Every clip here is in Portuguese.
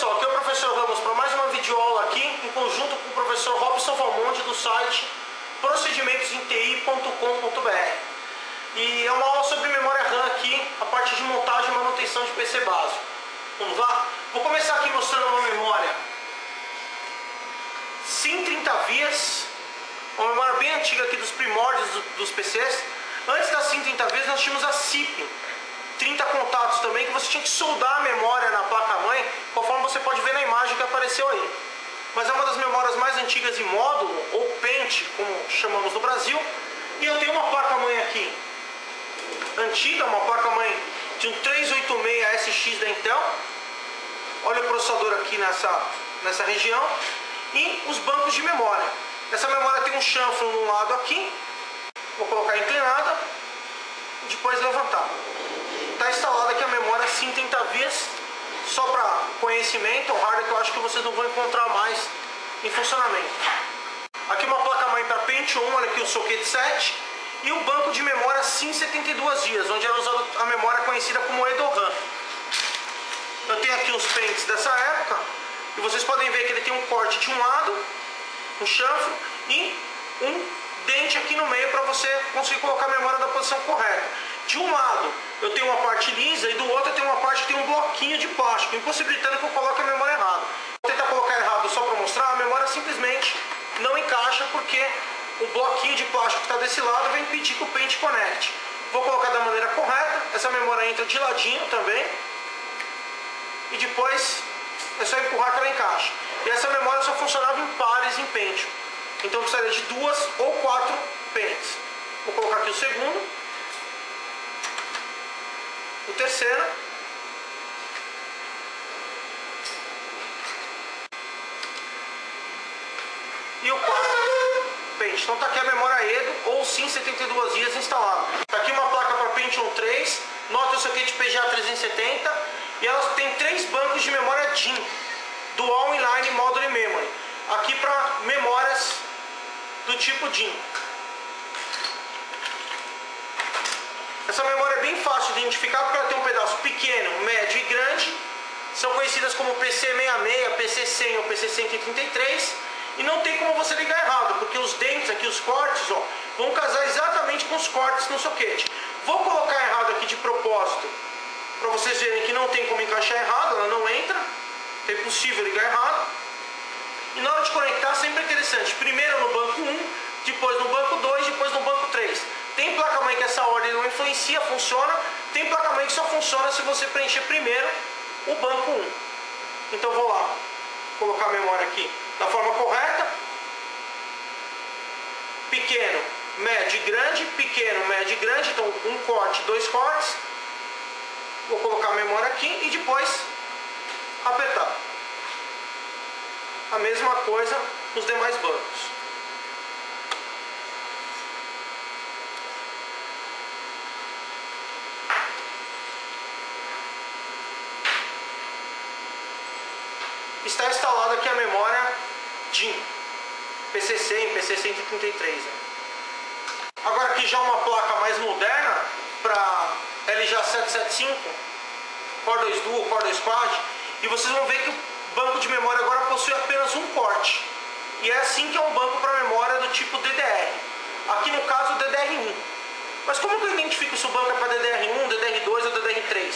pessoal, aqui é o professor Ramos para mais uma videoaula aqui em conjunto com o professor Robson Valmonte do site procedimentosenti.com.br. E é uma aula sobre memória RAM aqui, a parte de montagem e manutenção de PC básico. Vamos lá? Vou começar aqui mostrando uma memória SIM 30 vias, uma memória bem antiga aqui dos primórdios dos PCs. Antes da SIM 30 vias nós tínhamos a SIP 30 contatos também, que você tinha que soldar a memória na placa-mãe, conforme você pode ver na imagem que apareceu aí. Mas é uma das memórias mais antigas em módulo, ou pente, como chamamos no Brasil. E eu tenho uma placa-mãe aqui, antiga, uma placa-mãe de um 386SX da Intel. Olha o processador aqui nessa região. E os bancos de memória. Essa memória tem um chanfro no lado aqui. Vou colocar inclinada e depois levantar. Está instalada aqui a memória SIM 30 vias, só para conhecimento, um hardware que eu acho que vocês não vão encontrar mais em funcionamento. Aqui uma placa-mãe para Pentium, olha aqui o socket 7, e o banco de memória SIM 72 vias, onde era usada a memória conhecida como EdoRAM. Eu tenho aqui os pentes dessa época, e vocês podem ver que ele tem um corte de um lado, um chanfro, e um dente aqui no meio para você conseguir colocar a memória na posição correta. De um lado eu tenho uma parte lisa e do outro eu tenho uma parte que tem um bloquinho de plástico, impossibilitando que eu coloque a memória errada. Vou tentar colocar errado só para mostrar, a memória simplesmente não encaixa porque o bloquinho de plástico que está desse lado vai impedir que o pente conecte. Vou colocar da maneira correta, essa memória entra de ladinho também e depois é só empurrar que ela encaixa. E essa memória só funcionava em pares em Pentium, então precisaria de 2 ou 4 pentes. Vou colocar aqui o segundo, o terceiro, e o quarto pente. Então está aqui a memória EDO ou SIM 72 vias instalada. Está aqui uma placa para Pentium 3, nota o socket PGA 370, e elas têm 3 bancos de memória DIMM, Dual Inline Modular Memory, aqui para memórias do tipo DIMM. Essa memória é bem fácil de identificar porque ela tem um pedaço pequeno, médio e grande. São conhecidas como PC66, PC100 ou PC133. E não tem como você ligar errado, porque os dentes aqui, os cortes, ó, vão casar exatamente com os cortes no soquete. Vou colocar errado aqui de propósito, para vocês verem que não tem como encaixar errado, ela não entra. É impossível ligar errado. E na hora de conectar sempre é interessante. Primeiro no banco 1, depois no banco 2, depois no banco 3. Tem placa-mãe que essa ordem não influencia, funciona. Tem placa-mãe que só funciona se você preencher primeiro o banco 1. Então vou lá, colocar a memória aqui da forma correta. Pequeno, médio e grande. Pequeno, médio e grande. Então um corte, 2 cortes. Vou colocar a memória aqui e depois apertar. A mesma coisa nos demais bancos. Está instalada aqui a memória DIMM, PC100, PC133. Agora aqui já uma placa mais moderna para LJ775, Core 2 Duo, Core 2 Quad, e vocês vão ver que o banco de memória agora possui apenas um corte. E é assim que é um banco para memória do tipo DDR. Aqui no caso DDR1. Mas como que eu identifico se o banco é para DDR1, DDR2 ou DDR3?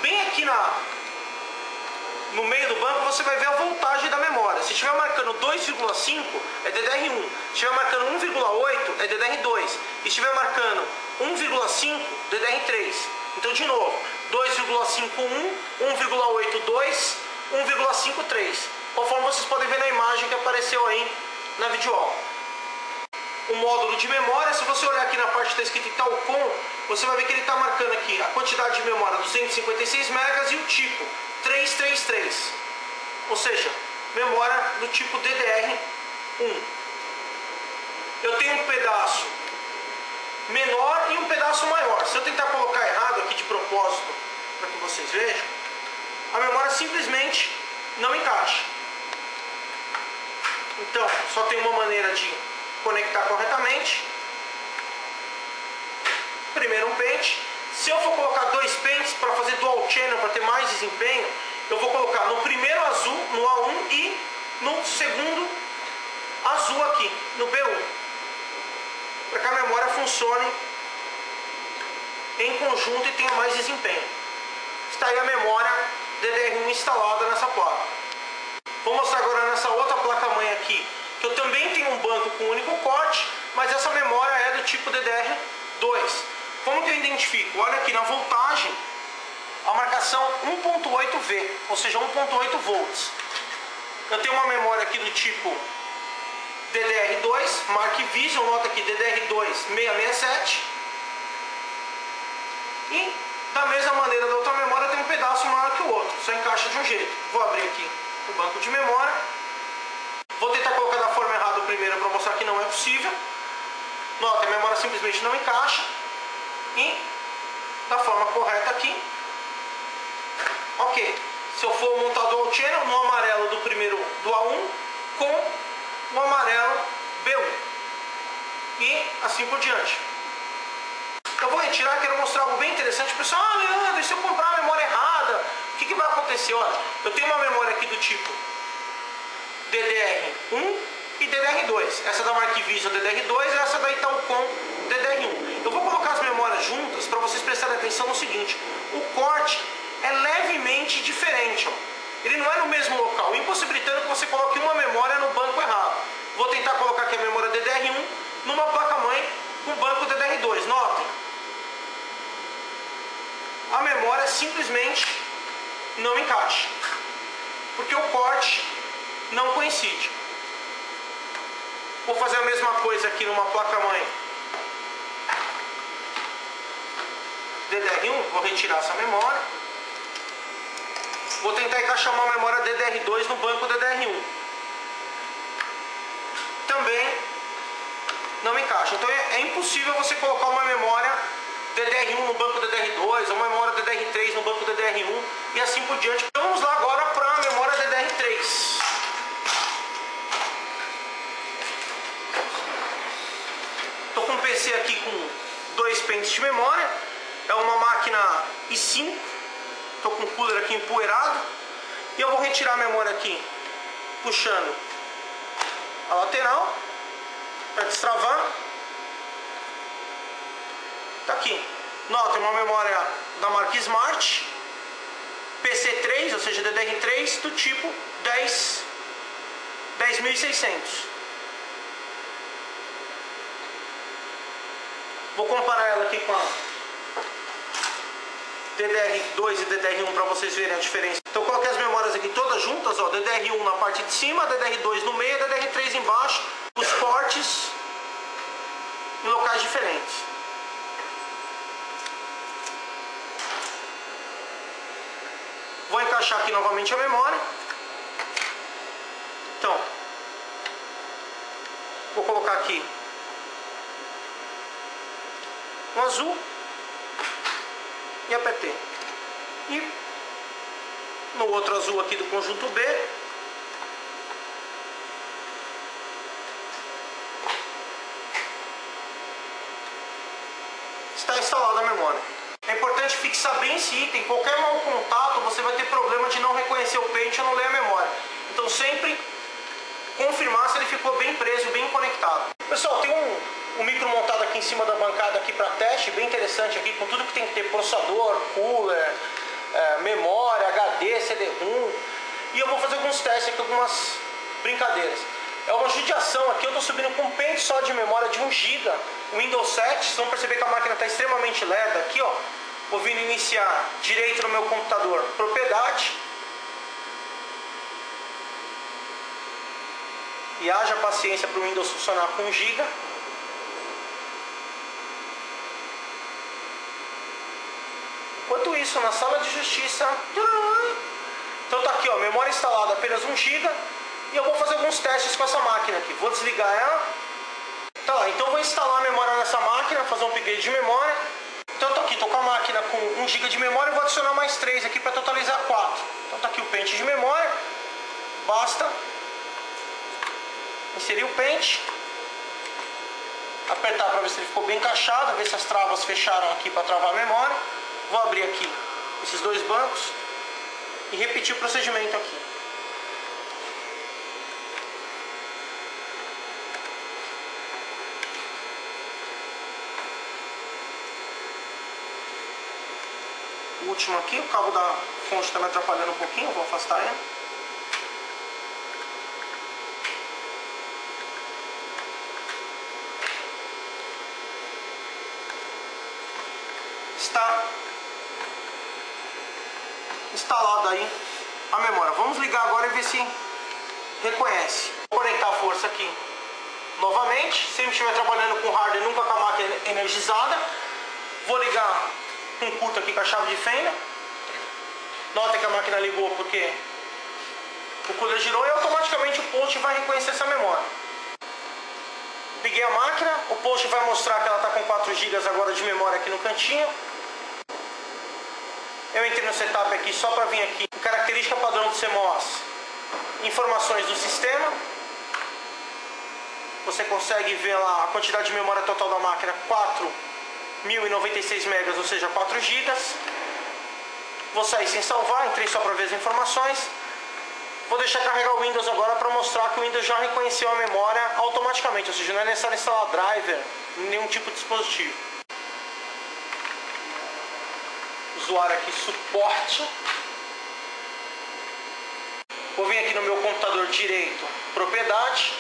Bem aqui no meio do banco você vai ver a voltagem da memória. Se estiver marcando 2,5 é DDR1, se estiver marcando 1,8 é DDR2, e se estiver marcando 1,5 DDR3. Então de novo, 2,51, 1,82, 1,53, conforme vocês podem ver na imagem que apareceu aí na videoaula. O módulo de memória, se você olhar aqui na parte que está escrito Talcom, você vai ver que ele está marcando aqui a quantidade de memória 256 MB e o tipo 333, ou seja, memória do tipo DDR1. Eu tenho um pedaço menor e um pedaço maior. Se eu tentar colocar errado aqui de propósito, para que vocês vejam, a memória simplesmente não encaixa. Então, só tem uma maneira de conectar corretamente. Primeiro um pente. Se eu for colocar 2 pentes para fazer dual channel, para ter mais desempenho, eu vou colocar no primeiro azul, no A1, e no segundo azul aqui, no B1, para que a memória funcione em conjunto e tenha mais desempenho. Está aí a memória DDR1 instalada nessa placa. Vou mostrar agora nessa outra placa-mãe aqui, que eu também tenho um banco com um único corte, mas essa memória é do tipo DDR2. Como que eu identifico? Olha aqui na voltagem, a marcação 1.8V, ou seja, 1.8 volts. Eu tenho uma memória aqui do tipo DDR2, Mark Vision, nota aqui DDR2 667. E da mesma maneira da outra memória tem um pedaço maior que o outro, só encaixa de um jeito. Vou abrir aqui o banco de memória. Vou tentar colocar da forma errada o primeiro para mostrar que não é possível. Nota, a memória simplesmente não encaixa. E da forma correta aqui. Ok. Se eu for montar dual channel, no amarelo do primeiro do A1 com o amarelo B1. E assim por diante. Eu vou retirar, quero mostrar algo bem interessante. Pessoal, Leandro, e se eu comprar a memória errada, o que vai acontecer? Olha, eu tenho uma memória aqui do tipo DDR1 e DDR2. Essa da Mark Vision DDR2 e essa da Italcom DDR1. Eu vou colocar as memórias juntas para vocês prestarem atenção no seguinte: o corte é levemente diferente. Ó. Ele não é no mesmo local, impossibilitando que você coloque uma memória no banco errado. Vou tentar colocar aqui a memória DDR1 numa placa-mãe com banco DDR2. Notem. A memória simplesmente não encaixa, porque o corte não coincide. Vou fazer a mesma coisa aqui numa placa-mãe DDR1, vou retirar essa memória. Vou tentar encaixar uma memória DDR2 no banco DDR1. Também não encaixa. Então é impossível você colocar uma memória DDR1 no banco DDR2, ou uma memória DDR3 no banco DDR1 e assim por diante. Então vamos lá agora para a memória DDR3. Estou com um PC aqui com 2 pentes de memória. É uma máquina i5. Estou com o cooler aqui empoeirado. E eu vou retirar a memória aqui, puxando a lateral para destravar. Tá aqui. Nota, uma memória da marca Smart PC3, ou seja, DDR3 do tipo 10600. Vou comparar ela aqui com a DDR2 e DDR1 para vocês verem a diferença. Então eu coloquei as memórias aqui todas juntas, ó, DDR1 na parte de cima, DDR2 no meio, DDR3 embaixo, os cortes em locais diferentes. Vou encaixar aqui novamente a memória. Então, vou colocar aqui um azul e apertei. E no outro azul aqui do conjunto B, está instalada a memória. É importante fixar bem esse item. Qualquer mau contato você vai ter problema de não reconhecer o pente ou não ler a memória. Então sempre confirmar se ele ficou bem preso, bem conectado. Pessoal, tem um micro montado aqui em cima da bancada aqui para teste, bem interessante aqui, com tudo que tem que ter: processador, cooler, memória, HD, CD-ROM. E eu vou fazer alguns testes aqui, algumas brincadeiras. É uma judiação aqui, eu estou subindo com um pente só de memória de 1 GB, Windows 7. Vocês vão perceber que a máquina está extremamente lerda aqui, ó. Vou vir iniciar direito no meu computador, propriedade. E haja paciência para o Windows funcionar com 1 GB. Enquanto isso, na sala de justiça... Então tá aqui, ó, memória instalada apenas 1 GB. E eu vou fazer alguns testes com essa máquina aqui. Vou desligar ela. Tá lá, então eu vou instalar a memória nessa máquina, fazer um upgrade de memória. Então eu tô aqui, tô com a máquina com 1 GB de memória. Eu vou adicionar mais 3 aqui para totalizar 4. Então tá aqui o pente de memória. Basta inserir o pente, apertar para ver se ele ficou bem encaixado, ver se as travas fecharam aqui para travar a memória. Vou abrir aqui esses 2 bancos. e repetir o procedimento aqui. O último aqui, o cabo da fonte está me atrapalhando um pouquinho, vou afastar ele. Está instalada aí a memória. Vamos ligar agora e ver se reconhece. Vou conectar a força aqui novamente. Se ele estiver trabalhando com hardware, nunca com a máquina energizada. Vou ligar um curto aqui com a chave de fenda. Nota que a máquina ligou porque o cooler girou e automaticamente o post vai reconhecer essa memória. Liguei a máquina, o post vai mostrar que ela está com 4 GB agora de memória aqui no cantinho. Eu entrei no setup aqui só para vir aqui em característica padrão do CMOS, informações do sistema. Você consegue ver lá a quantidade de memória total da máquina, 4.096 megas, ou seja, 4 GB. Vou sair sem salvar, entrei só para ver as informações. Vou deixar carregar o Windows agora para mostrar que o Windows já reconheceu a memória automaticamente, ou seja, não é necessário instalar driver em nenhum tipo de dispositivo. Usuário aqui, suporte. Vou vir aqui no meu computador direito, propriedade.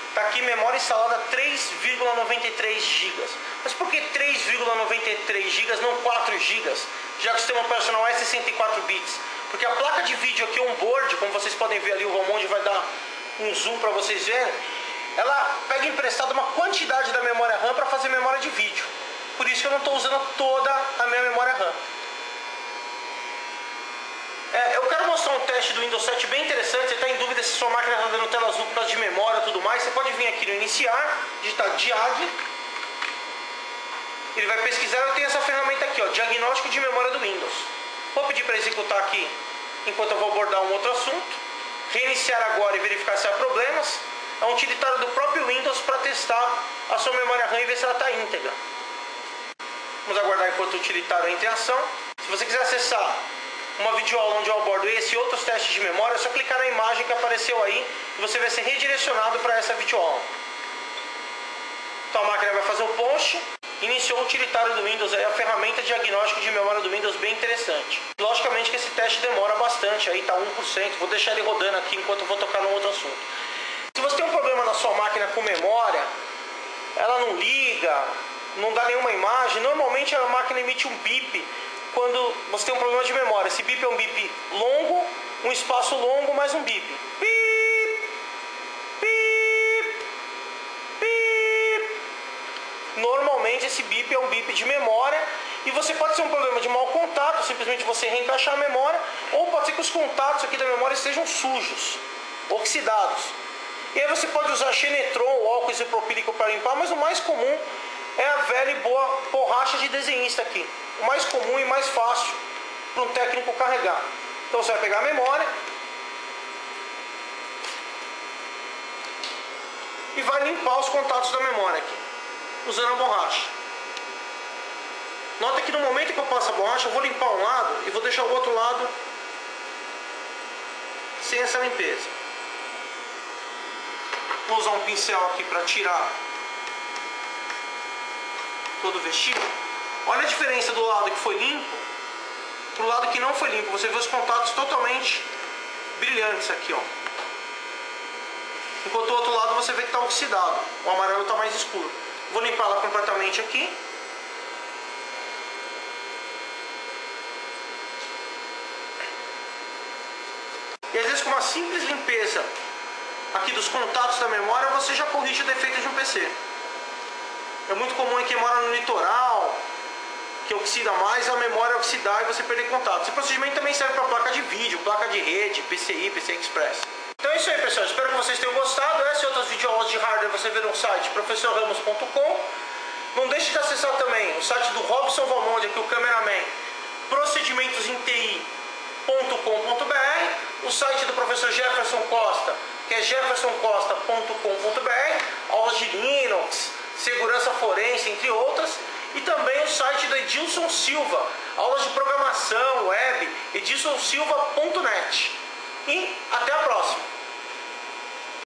Está aqui memória instalada 3,93 GB. Mas por que 3,93 GB, não 4 GB? Já que o sistema operacional é 64 bits. Porque a placa de vídeo aqui onboard, como vocês podem ver ali, o Romonde vai dar um zoom para vocês verem. Ela pega emprestado uma quantidade da memória RAM para fazer memória de vídeo. Por isso que eu não estou usando toda a minha memória RAM. Eu quero mostrar um teste do Windows 7 bem interessante. Você está em dúvida se sua máquina está dando tela azul por causa de memória e tudo mais. Você pode vir aqui no iniciar, digitar diag. Ele vai pesquisar. Eu tenho essa ferramenta aqui, ó, diagnóstico de memória do Windows. Vou pedir para executar aqui enquanto eu vou abordar um outro assunto. Reiniciar agora e verificar se há problemas. É um utilitário do próprio Windows para testar a sua memória RAM e ver se ela está íntegra. Vamos aguardar enquanto o utilitário entra em ação. Se você quiser acessar uma videoaula onde eu abordo esse e outros testes de memória, é só clicar na imagem que apareceu aí e você vai ser redirecionado para essa videoaula. Então a máquina vai fazer o post. Iniciou o utilitário do Windows, aí a ferramenta de diagnóstico de memória do Windows bem interessante. Logicamente que esse teste demora bastante, aí está 1%. Vou deixar ele rodando aqui enquanto eu vou tocar num outro assunto. Se você tem um problema na sua máquina com memória, ela não liga, não dá nenhuma imagem, normalmente a máquina emite um bip quando você tem um problema de memória. Esse bip é um bip longo, um espaço longo, mais um bip. Bip, bip, bip. Normalmente esse bip é um bip de memória e você pode ser um problema de mau contato, simplesmente você reencaixar a memória, ou pode ser que os contatos aqui da memória estejam sujos, oxidados. E aí você pode usar Xenetron ou álcool isopropílico para limpar, mas o mais comum é a velha e boa borracha de desenhista aqui. O mais comum e mais fácil para um técnico carregar. Então você vai pegar a memória e vai limpar os contatos da memória aqui, usando a borracha. Nota que no momento que eu passo a borracha, eu vou limpar um lado e vou deixar o outro lado sem essa limpeza. Vou usar um pincel aqui para tirar todo o vestígio. Olha a diferença do lado que foi limpo pro lado que não foi limpo. Você vê os contatos totalmente brilhantes aqui, ó. Enquanto o outro lado você vê que está oxidado. O amarelo está mais escuro. Vou limpar ela completamente aqui. E às vezes com uma simples limpeza aqui dos contatos da memória, você já corrige o defeito de um PC. É muito comum em quem mora no litoral, que oxida mais, a memória oxidar e você perder contato. Esse procedimento também serve para placa de vídeo, placa de rede, PCI, PCI Express. Então é isso aí, pessoal. Espero que vocês tenham gostado. Essa e outras videoaulas de hardware você vê no site professorramos.com. Não deixe de acessar também o site do Robson Valmonde, aqui o cameraman, procedimentosinti.com.br, o site do professor Jefferson Costa, que é jeffersoncosta.com.br, aulas de Linux, segurança forense, entre outras, e também o site do Edilson Silva, aulas de programação, web, edilsonsilva.net. E até a próxima.